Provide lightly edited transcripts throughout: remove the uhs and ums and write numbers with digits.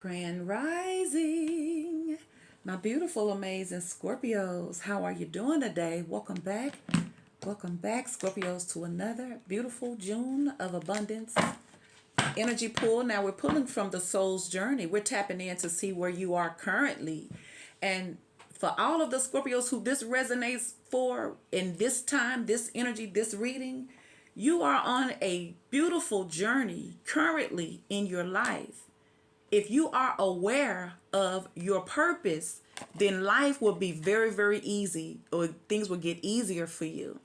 Grand Rising, my beautiful, amazing Scorpios. How are you doing today? Welcome back. Welcome back, Scorpios, to another beautiful June of abundance energy pull. Now we're pulling from the soul's journey. We're tapping in to see where you are currently. And for all of the Scorpios who this resonates for in this time, this energy, this reading, you are on a beautiful journey currently in your life. If you are aware of your purpose, then life will be very, very easy, or things will get easier for you.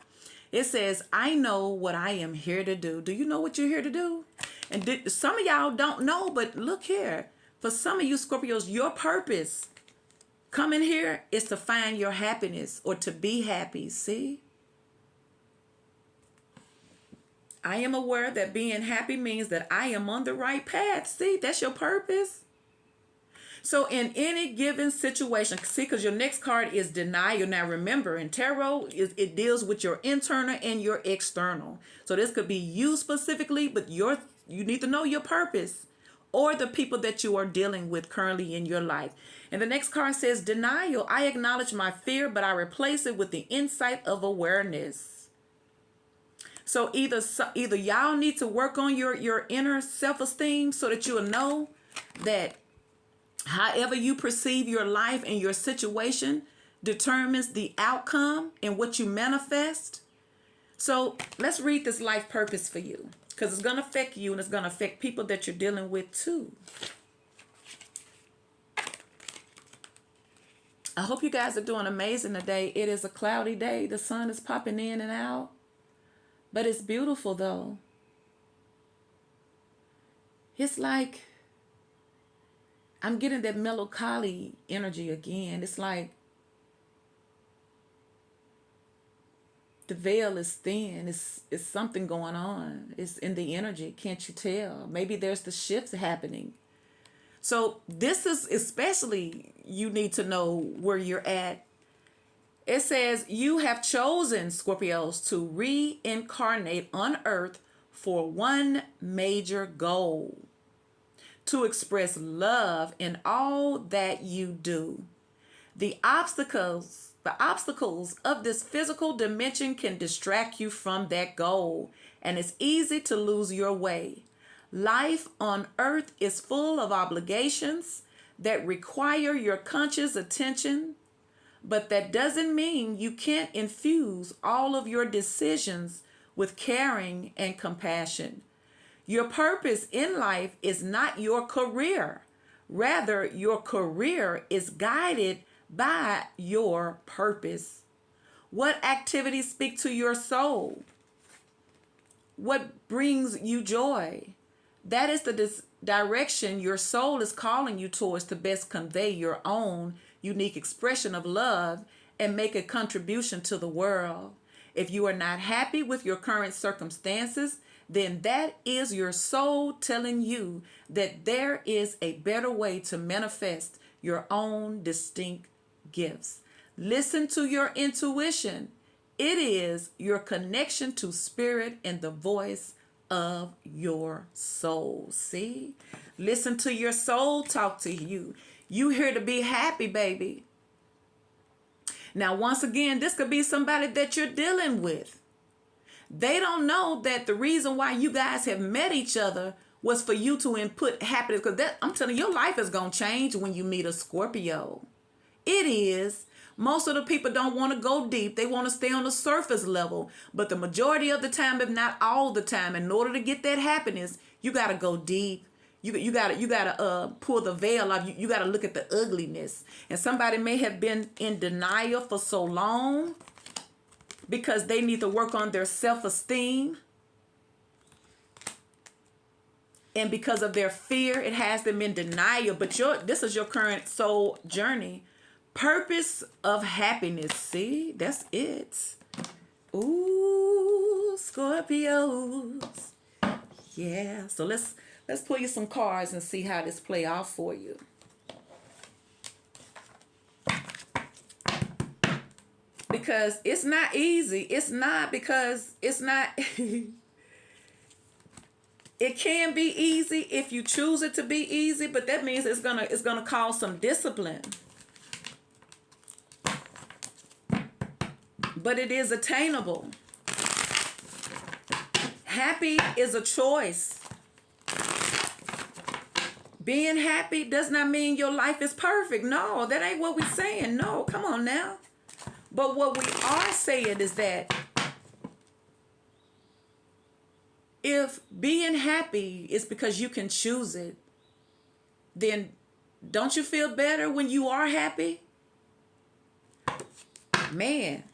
It says, I know what I am here to do. Do you know what you're here to do? And some of y'all don't know, but look here. For some of you Scorpios, your purpose coming here is to find your happiness or to be happy. See? I am aware that being happy means that I am on the right path. See, that's your purpose. So in any given situation, see, because your next card is denial. Now remember, in tarot, it deals with your internal and your external. So this could be you specifically, but you need to know your purpose or the people that you are dealing with currently in your life. And the next card says denial. I acknowledge my fear, but I replace it with the insight of awareness. So either y'all need to work on your inner self-esteem so that you'll know that however you perceive your life and your situation determines the outcome and what you manifest. So let's read this life purpose for you, because it's going to affect you and it's going to affect people that you're dealing with too. I hope you guys are doing amazing today. It is a cloudy day. The sun is popping in and out. But it's beautiful though. It's like I'm getting that melancholy energy again. It's like the veil is thin. It's something going on. It's in the energy. Can't you tell? Maybe there's the shifts happening. So this is especially, you need to know where you're at. It says, you have chosen, Scorpios, to reincarnate on Earth for one major goal: to express love in all that you do. The obstacles of this physical dimension can distract you from that goal, and it's easy to lose your way. Life on Earth is full of obligations that require your conscious attention. But that doesn't mean you can't infuse all of your decisions with caring and compassion. Your purpose in life is not your career. Rather, your career is guided by your purpose. What activities speak to your soul? What brings you joy? That is the direction your soul is calling you towards to best convey your own unique expression of love and make a contribution to the world. If you are not happy with your current circumstances, then that is your soul telling you that there is a better way to manifest your own distinct gifts. Listen to your intuition. It is your connection to spirit and the voice of your soul. See? Listen to your soul talk to you. You here to be happy, baby. Now, once again, this could be somebody that you're dealing with. They don't know that the reason why you guys have met each other was for you to input happiness. Because I'm telling you, your life is going to change when you meet a Scorpio. It is. Most of the people don't want to go deep. They want to stay on the surface level. But the majority of the time, if not all the time, in order to get that happiness, you got to go deep. You gotta pull the veil off. You gotta look at the ugliness. And somebody may have been in denial for so long because they need to work on their self-esteem. And because of their fear, it has them in denial. But this is your current soul journey. Purpose of happiness. See, that's it. Ooh, Scorpios. Yeah. So let's pull you some cards and see how this play out for you. Because it's not easy. It's not because it's not. It it can be easy if you choose it to be easy, but that means it's gonna cause some discipline. But it is attainable. Happy is a choice. Being happy does not mean your life is perfect. No, that ain't what we're saying. No, come on now. But what we are saying is that if being happy is because you can choose it, then don't you feel better when you are happy? Man.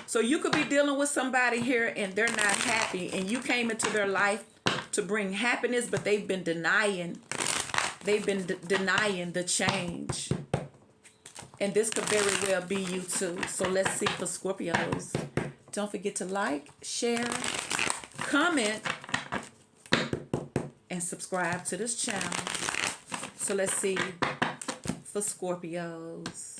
So you could be dealing with somebody here and they're not happy, and you came into their life to bring happiness, but they've been denying the change. And this could very well be you too. So let's see for Scorpios. Don't forget to like, share, comment, and subscribe to this channel. So let's see for Scorpios.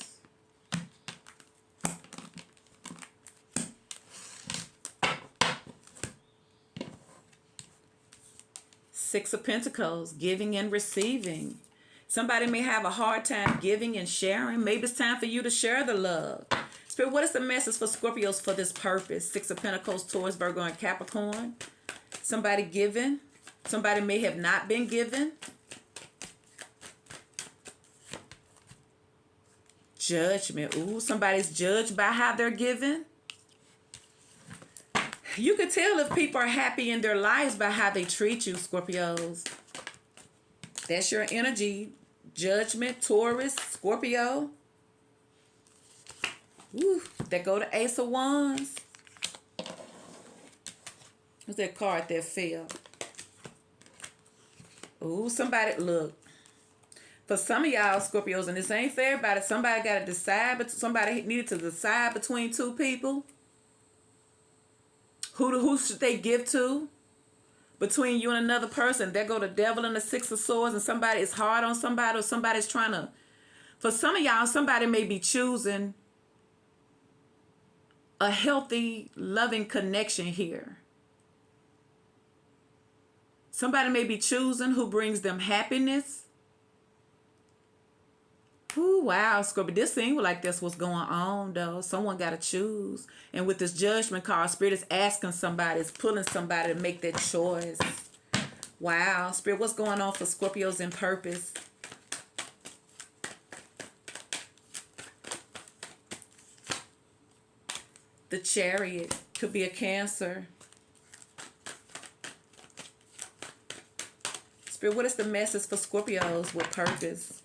Six of Pentacles, giving and receiving. Somebody may have a hard time giving and sharing. Maybe it's time for you to share the love. Spirit, what is the message for Scorpios for this purpose? Six of Pentacles, Taurus, Virgo, and Capricorn. Somebody giving. Somebody may have not been given. Judgment. Ooh, somebody's judged by how they're giving. You can tell if people are happy in their lives by how they treat you, Scorpios. That's your energy. Judgment, Taurus, Scorpio. Ooh, that go to Ace of Wands. What's that card that fell? Ooh, somebody, look. For some of y'all, Scorpios, and this ain't for everybody, somebody got to decide, but somebody needed to decide between two people. Who should they give to? Between you and another person. There go the Devil and the Six of Swords, and somebody is hard on somebody, or somebody's trying to... For some of y'all, somebody may be choosing a healthy, loving connection here. Somebody may be choosing who brings them happiness. Ooh, wow, Scorpio. This seems like that's what's going on, though. Someone got to choose. And with this Judgment card, Spirit is asking somebody, is pulling somebody to make that choice. Wow, Spirit, what's going on for Scorpios in purpose? The Chariot could be a Cancer. Spirit, what is the message for Scorpios with purpose?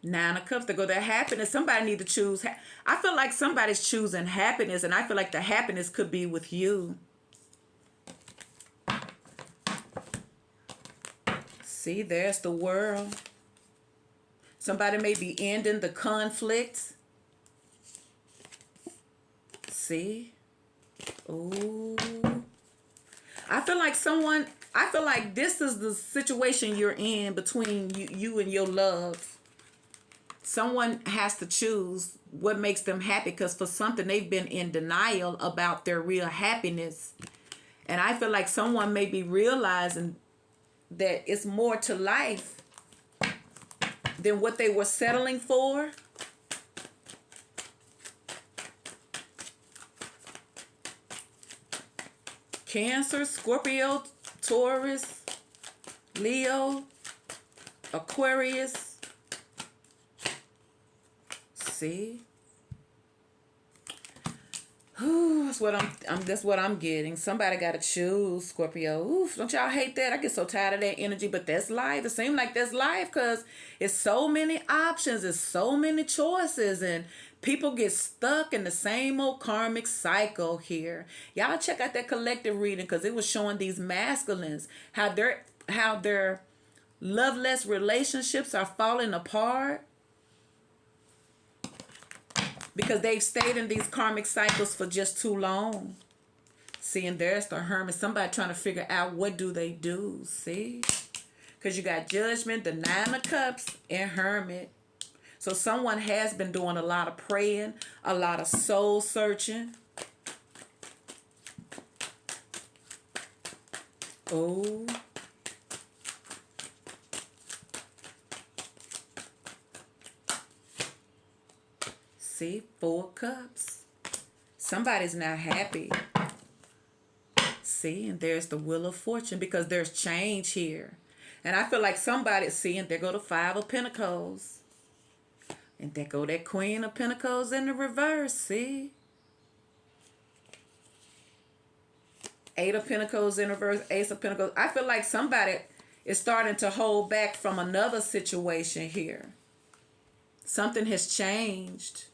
Nine of Cups, to go to happiness. Somebody need to choose. I feel like somebody's choosing happiness, and I feel like the happiness could be with you. See, there's the World. Somebody may be ending the conflict. See? Ooh. I feel like this is the situation you're in between you and your love. Someone has to choose what makes them happy, because for something they've been in denial about their real happiness. And I feel like someone may be realizing that it's more to life than what they were settling for. Cancer, Scorpio, Taurus, Leo, Aquarius. See? Ooh, that's what I'm getting. Somebody gotta choose, Scorpio. Oof, don't y'all hate that? I get so tired of that energy, but that's life. It seems like that's life, because it's so many options, it's so many choices, and people get stuck in the same old karmic cycle here. Y'all check out that collective reading, because it was showing these masculines how their loveless relationships are falling apart. Because they've stayed in these karmic cycles for just too long. See, and there's the Hermit. Somebody trying to figure out what do they do. See? Because you got Judgment, the Nine of Cups, and Hermit. So someone has been doing a lot of praying, a lot of soul searching. Oh. See, 4 cups. Somebody's not happy. See, and there's the Wheel of Fortune because there's change here. And I feel like somebody, see, and there go the 5 of Pentacles. And there go that Queen of Pentacles in the reverse, see? 8 of Pentacles in reverse, Ace of Pentacles. I feel like somebody is starting to hold back from another situation here. Something has changed.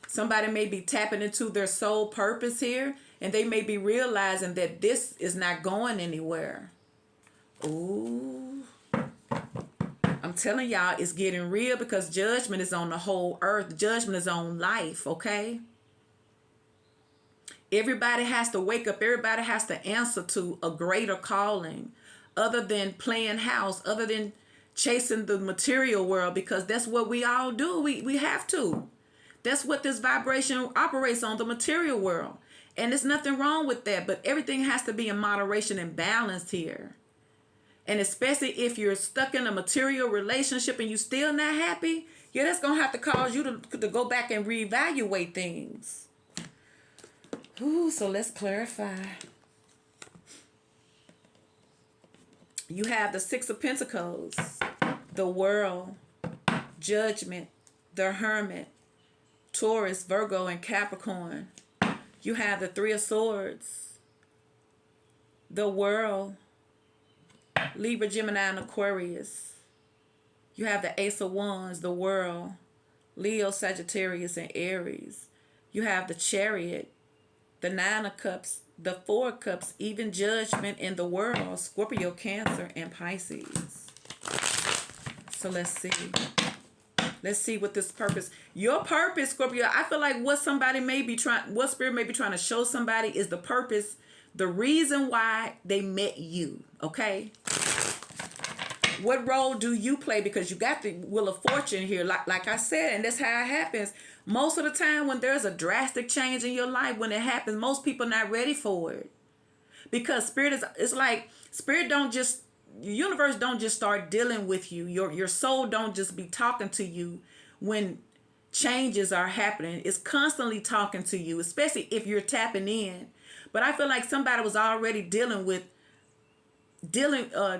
Somebody may be tapping into their soul purpose here, and they may be realizing that this is not going anywhere. Ooh. I'm telling y'all, it's getting real because judgment is on the whole earth. Judgment is on life, okay? Everybody has to wake up. Everybody has to answer to a greater calling other than playing house, other than chasing the material world, because that's what we all do. We have to. That's what this vibration operates on, the material world. And there's nothing wrong with that, but everything has to be in moderation and balance here. And especially if you're stuck in a material relationship and you're still not happy, yeah, that's going to have to cause you to go back and reevaluate things. Ooh, so let's clarify. You have the 6 of Pentacles, the World, Judgment, the Hermit, Taurus, Virgo, and Capricorn. You have the 3 of Swords, the World, Libra, Gemini, and Aquarius. You have the Ace of Wands, the World, Leo, Sagittarius, and Aries. You have the Chariot, the 9 of Cups, the 4 of Cups, even Judgment in the World, Scorpio, Cancer, and Pisces. So let's see. Let's see what this purpose. Your purpose, Scorpio. I feel like what Spirit may be trying to show somebody is the purpose, the reason why they met you. Okay. What role do you play? Because you got the Wheel of Fortune here, like I said, and that's how it happens. Most of the time when there's a drastic change in your life, when it happens, most people not ready for it. Because it's like Spirit don't just, the universe don't just start dealing with you. Your soul don't just be talking to you when changes are happening. It's constantly talking to you, especially if you're tapping in. But I feel like somebody was already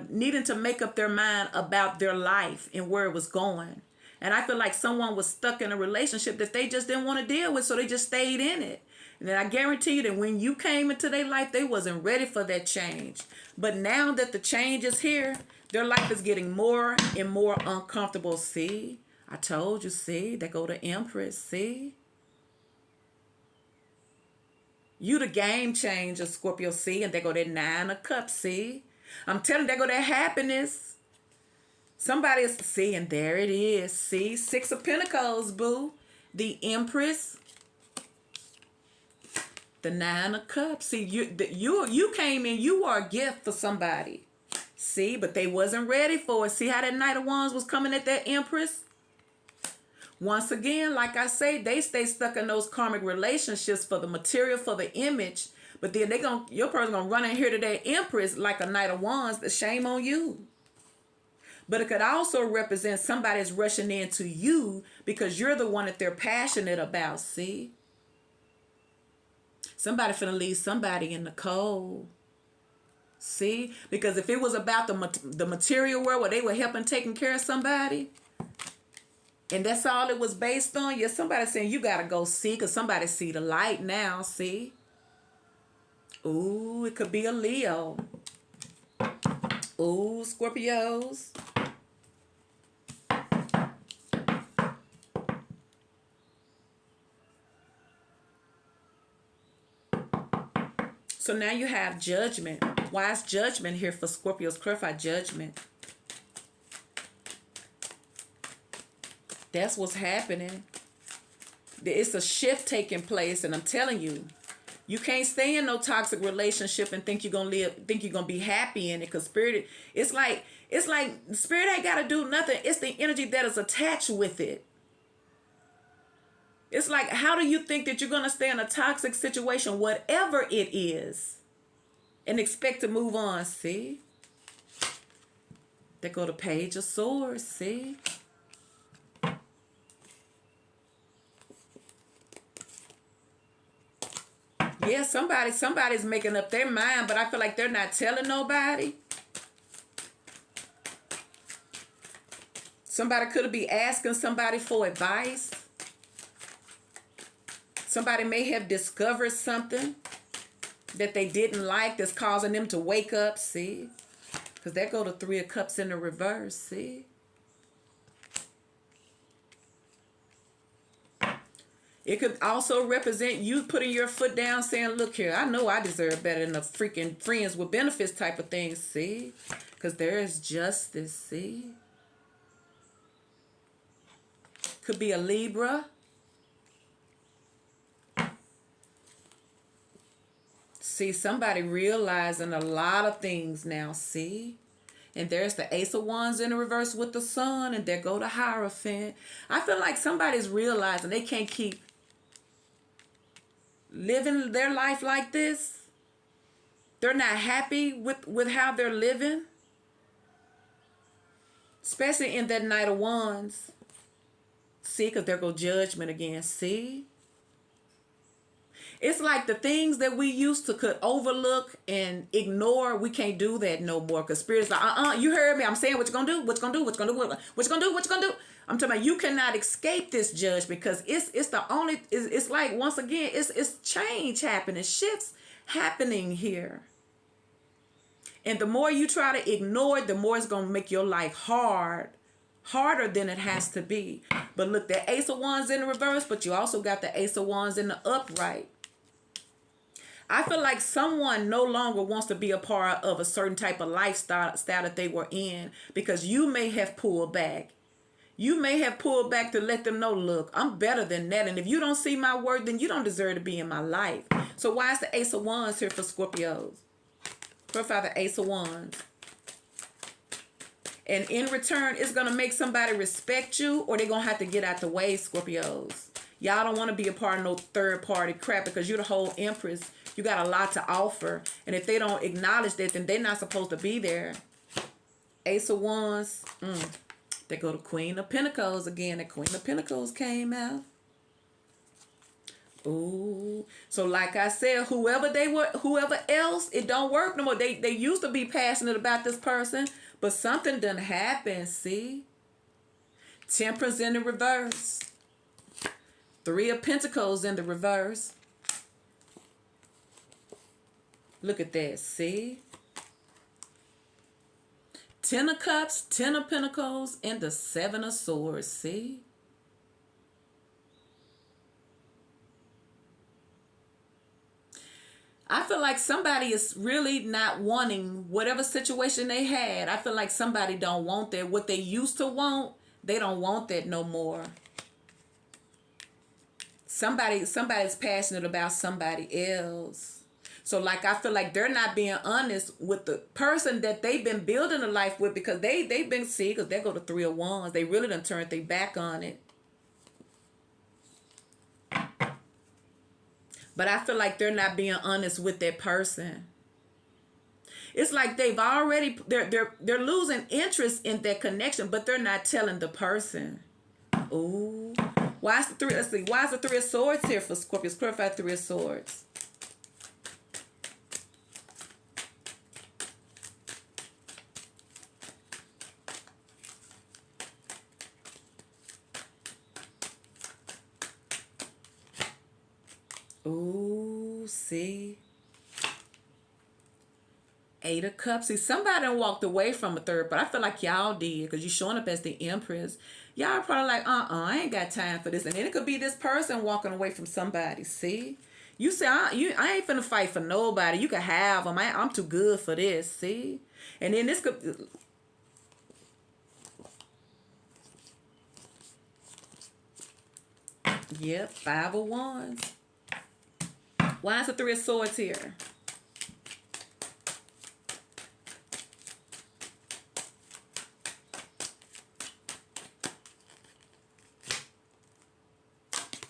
needing to make up their mind about their life and where it was going. And I feel like someone was stuck in a relationship that they just didn't want to deal with, so they just stayed in it. And then I guarantee you that when you came into their life, they wasn't ready for that change. But now that the change is here, their life is getting more and more uncomfortable. See? I told you, see? They go to Empress, see? You the game changer, Scorpio, see? And they go that 9 of Cups, see? I'm telling you, they go that happiness. Somebody is, see, and there it is. See? 6 of Pentacles, boo. The Empress. The 9 of Cups. See, you came in, you are a gift for somebody. See, but they wasn't ready for it. See how that Knight of Wands was coming at that Empress? Once again, like I say, they stay stuck in those karmic relationships for the material, for the image. But then your person gonna run in here to that Empress like a Knight of Wands. The shame on you. But it could also represent somebody's rushing into you because you're the one that they're passionate about. See? Somebody finna leave somebody in the cold. See? Because if it was about the material world where they were helping taking care of somebody, and that's all it was based on, yeah, somebody saying you gotta go see, because somebody see the light now. See? Ooh, it could be a Leo. Ooh, Scorpios. So now you have Judgment. Why is Judgment here for Scorpios? Clarify Judgment. That's what's happening. It's a shift taking place, and I'm telling you, You can't stay in no toxic relationship and think you're gonna be happy in it. Cause spirit, it's like spirit ain't gotta do nothing. It's the energy that is attached with it. It's like, how do you think that you're gonna stay in a toxic situation, whatever it is, and expect to move on? See, they go to Page of Swords. See. Yeah, somebody's making up their mind, but I feel like they're not telling nobody. Somebody could be asking somebody for advice. Somebody may have discovered something that they didn't like that's causing them to wake up, see? Because that go to Three of Cups in the reverse, see? It could also represent you putting your foot down saying, look here, I know I deserve better than a freaking friends with benefits type of thing, see? Because there is justice, see? Could be a Libra. See, somebody realizing a lot of things now, see? And there's the Ace of Wands in the reverse with the Sun, and there go the Hierophant. I feel like somebody's realizing they can't keep living their life like this. They're not happy with how they're living. Especially in that Knight of Wands. See, because there go Judgment again, see? It's like the things that we used to could overlook and ignore, we can't do that no more. Because Spirit's like, you heard me. I'm saying what you gonna do, what you gonna do, what you gonna do, what you gonna do, what you gonna do. I'm talking about you cannot escape this judgment because it's the only, it's like, once again, it's change happening, shifts happening here. And the more you try to ignore it, the more it's gonna make your life harder than it has to be. But look, the Ace of Wands in the reverse, but you also got the Ace of Wands in the upright. I feel like someone no longer wants to be a part of a certain type of lifestyle that they were in because you may have pulled back. You may have pulled back to let them know, look, I'm better than that. And if you don't see my worth, then you don't deserve to be in my life. So why is the Ace of Wands here for Scorpios? Profile the Ace of Wands. And in return, it's going to make somebody respect you or they're going to have to get out the way, Scorpios. Y'all don't want to be a part of no third party crap because you're the whole Empress. You got a lot to offer. And if they don't acknowledge that, then they're not supposed to be there. Ace of Wands. They go to Queen of Pentacles again. The Queen of Pentacles came out. Ooh. So like I said, whoever else, it don't work no more. They used to be passionate about this person, but something done happened, see? Temperance in the reverse. Three of Pentacles in the reverse. Look at that, see? Ten of Cups, Ten of Pentacles, and the Seven of Swords, see? I feel like somebody is really not wanting whatever situation they had. I feel like somebody don't want that. What they used to want, they don't want that no more. Somebody's passionate about somebody else. So like I feel like they're not being honest with the person that they've been building a life with because they've been see because they go to Three of Wands. They really done turned their back on it. But I feel like they're not being honest with that person. It's like they've already they're losing interest in that connection, but they're not telling the person. Ooh. Why is the three? Let's see. Why is the Three of Swords here for Scorpios? Clarify Three of Swords. Ooh, see. Eight of Cups. See, somebody done walked away from a third, but I feel like y'all did because you're showing up as the Empress. Y'all probably like, I ain't got time for this. And then it could be this person walking away from somebody, see? You say, I ain't finna fight for nobody. You can have them. I'm too good for this, see? And then this could... Yep, Five of Wands. Why is the Three of Swords here?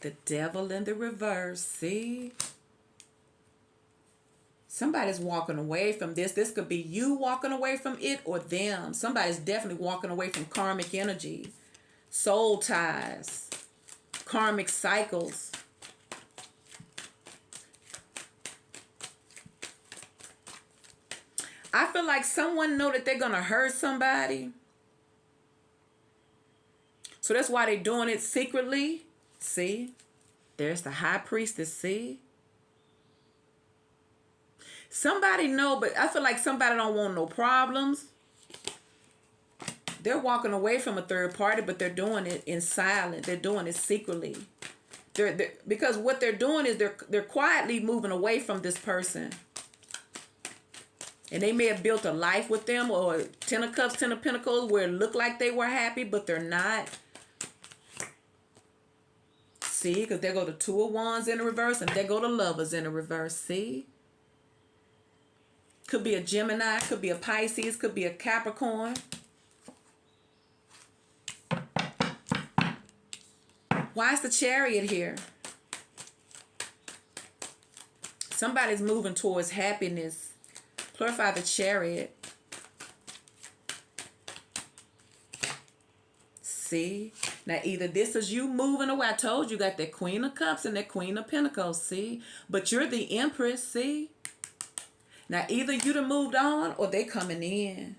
The Devil in the reverse. See? Somebody's walking away from this. This could be you walking away from it or them. Somebody's definitely walking away from karmic energy, soul ties, karmic cycles. I feel like someone know that they're going to hurt somebody. So that's why they're doing it secretly. See? There's the High Priestess. See? Somebody know, but I feel like somebody don't want no problems. They're walking away from a third party, but they're doing it in silence. They're doing it secretly. Because what they're doing is they're quietly moving away from this person. And they may have built a life with them, or Ten of Cups, Ten of Pentacles, where it looked like they were happy, but they're not. See, because there go the Two of Wands in the reverse, and there go the Lovers in the reverse. See? Could be a Gemini, could be a Pisces, could be a Capricorn. Why is the Chariot here? Somebody's moving towards happiness. Clarify the Chariot. See? Now, either this is you moving away. I told you got that Queen of Cups and that Queen of Pentacles. See? But you're the Empress. See? Now, either you done moved on or they coming in.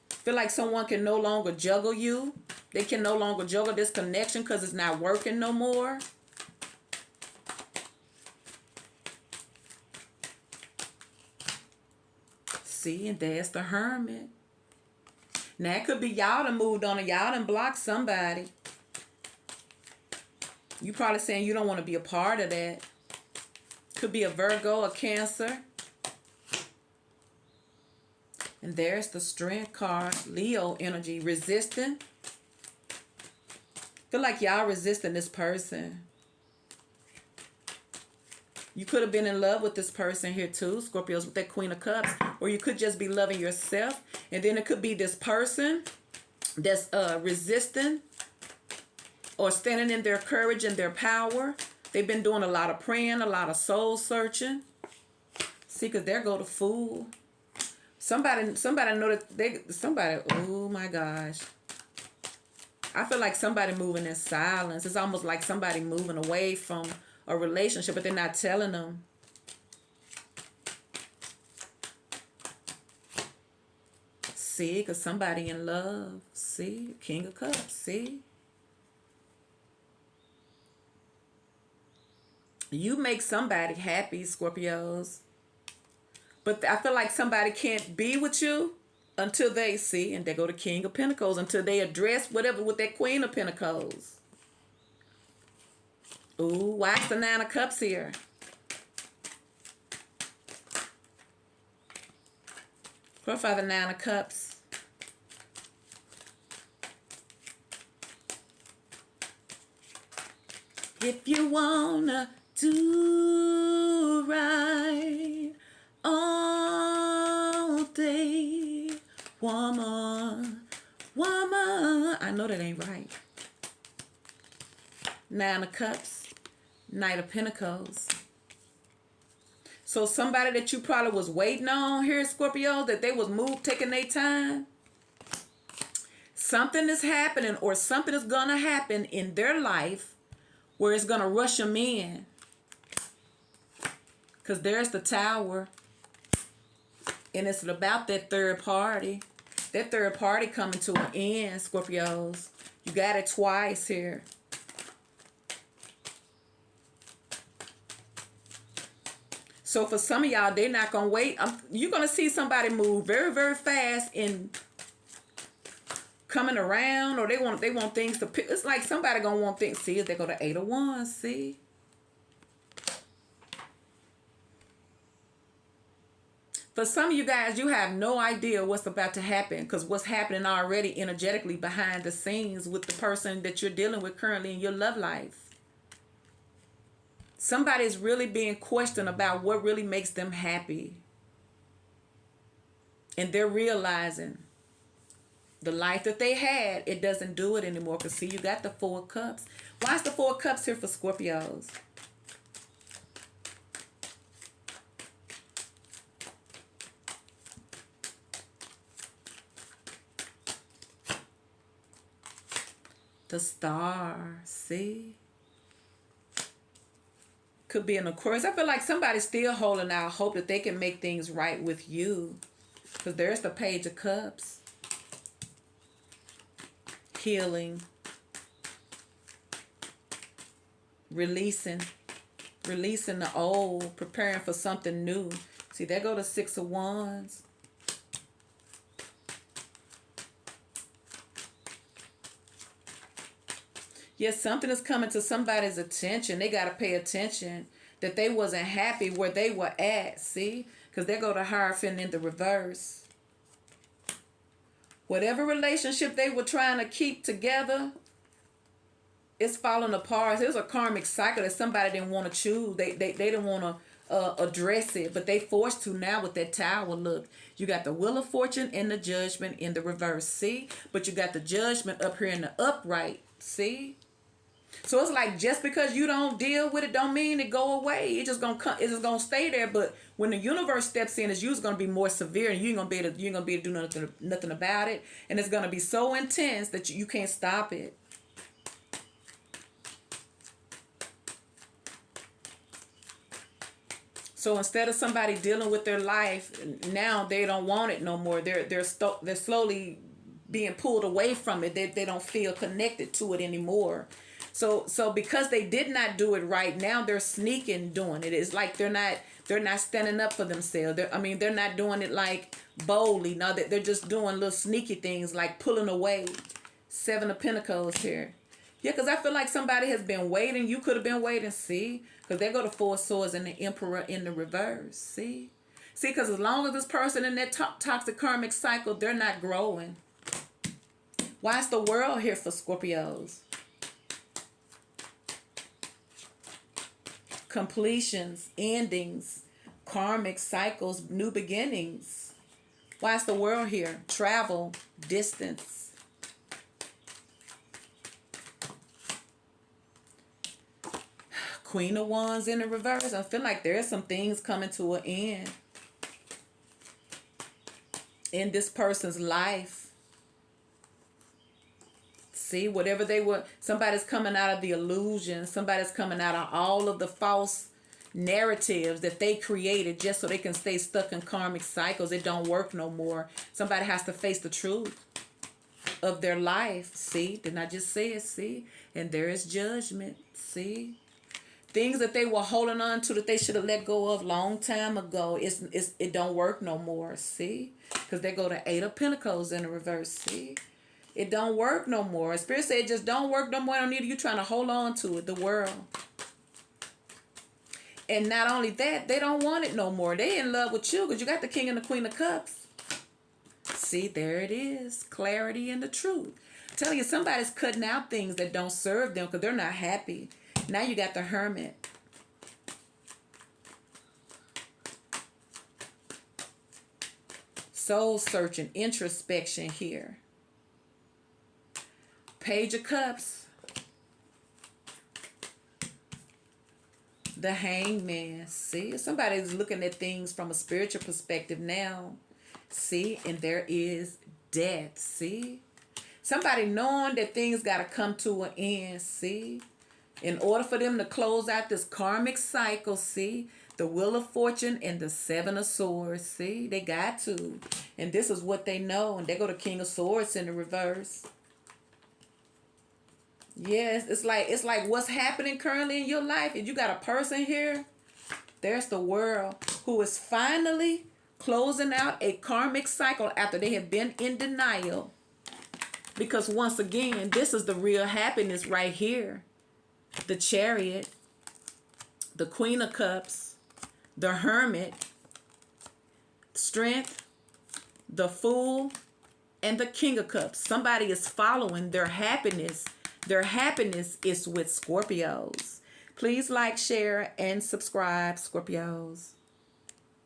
Feel like someone can no longer juggle you. They can no longer juggle this connection because it's not working no more. See, and there's the Hermit. Now, it could be y'all done moved on or y'all done blocked somebody. You probably saying you don't want to be a part of that. Could be a Virgo, a Cancer. And there's the Strength card. Leo energy. Resisting. Feel like y'all resisting this person. You could have been in love with this person here too. Scorpios with that Queen of Cups. Or you could just be loving yourself. And then it could be this person that's resisting or standing in their courage and their power. They've been doing a lot of praying, a lot of soul searching. See, because there go the Fool. Somebody know that oh my gosh. I feel like somebody moving in silence. It's almost like somebody moving away from a relationship, but they're not telling them. See, because somebody in love. See, King of Cups. See. You make somebody happy, Scorpios. But I feel like somebody can't be with you until they see, and they go to King of Pentacles, until they address whatever with that Queen of Pentacles. Ooh, why is the Nine of Cups here? Profile the Nine of Cups. If you wanna do right all day, woman. I know that ain't right. Nine of Cups, Knight of Pentacles. So somebody that you probably was waiting on here, Scorpio, that they was taking their time. Something is happening, or something is gonna happen in their life where it's gonna rush them in. Because there's the Tower. And it's about that third party. That third party coming to an end, Scorpios. You got it twice here. So for some of y'all, they're not going to wait. You're going to see somebody move very, very fast in coming around, or they want things to pick. It's like somebody going to want things. See, if they go to Eight of Wands, see? For some of you guys, you have no idea what's about to happen, because what's happening already energetically behind the scenes with the person that you're dealing with currently in your love life. Somebody's really being questioned about what really makes them happy. And they're realizing the life that they had, it doesn't do it anymore. Because see, you got the Four of Cups. Why is the Four of Cups here for Scorpios? The Star, see? Could be an Aquarius. I feel like somebody's still holding out hope that they can make things right with you. Because there's the Page of Cups. Healing. Releasing the old, preparing for something new. See, there go the Six of Wands. Yes, something is coming to somebody's attention. They got to pay attention that they wasn't happy where they were at, see? Because there go the Hierophant in the reverse. Whatever relationship they were trying to keep together, it's falling apart. There's a karmic cycle that somebody didn't want to choose. They didn't want to address it, but they forced to now with that Tower. Look, you got the Wheel of Fortune and the Judgment in the reverse, see? But you got the Judgment up here in the upright, see? So it's like just because you don't deal with it don't mean it go away. It's just gonna stay there. But when the universe steps in, it's usually gonna be more severe, and you ain't gonna be able to do nothing about it. And it's gonna be so intense that you can't stop it. So instead of somebody dealing with their life, now they don't want it no more. They're slowly being pulled away from it. They don't feel connected to it anymore. So because they did not do it right, now they're sneaking doing it. It's like they're not standing up for themselves. They're not doing it like boldly. No, they're just doing little sneaky things like pulling away. Seven of Pentacles here. Yeah, because I feel like somebody has been waiting. You could have been waiting, see? Because there go the Four of Swords and the Emperor in the reverse, see? See, because as long as this person in that toxic karmic cycle, they're not growing. Why is the World here for Scorpios? Completions, endings, karmic cycles, new beginnings. Why is the World here? Travel, distance. Queen of Wands in the reverse. I feel like there's some things coming to an end in this person's life. See, whatever they were, somebody's coming out of the illusion. Somebody's coming out of all of the false narratives that they created just so they can stay stuck in karmic cycles. It don't work no more. Somebody has to face the truth of their life. See, didn't I just say it? See, and there is judgment. See, things that they were holding on to that they should have let go of long time ago. It don't work no more. See, because they go to Eight of Pentacles in the reverse. See. It don't work no more. Spirit said it just don't work no more. I don't need you trying to hold on to it, the world. And not only that, they don't want it no more. They in love with you because you got the King and the Queen of Cups. See, there it is. Clarity and the truth. I tell you, somebody's cutting out things that don't serve them because they're not happy. Now you got the Hermit. Soul searching, introspection here. Page of Cups. The Hangman. See, somebody's looking at things from a spiritual perspective now. See, and there is death. See, somebody knowing that things got to come to an end. See, in order for them to close out this karmic cycle. See, the Wheel of Fortune and the Seven of Swords. See, they got to. And this is what they know. And they go to King of Swords in the reverse. Yes, it's like what's happening currently in your life. If you got a person here, there's the World who is finally closing out a karmic cycle after they have been in denial. Because once again, this is the real happiness right here. The Chariot, the Queen of Cups, the Hermit, Strength, the Fool, and the King of Cups. Somebody is following their happiness. Their happiness is with Scorpios. Please like, share, and subscribe, Scorpios.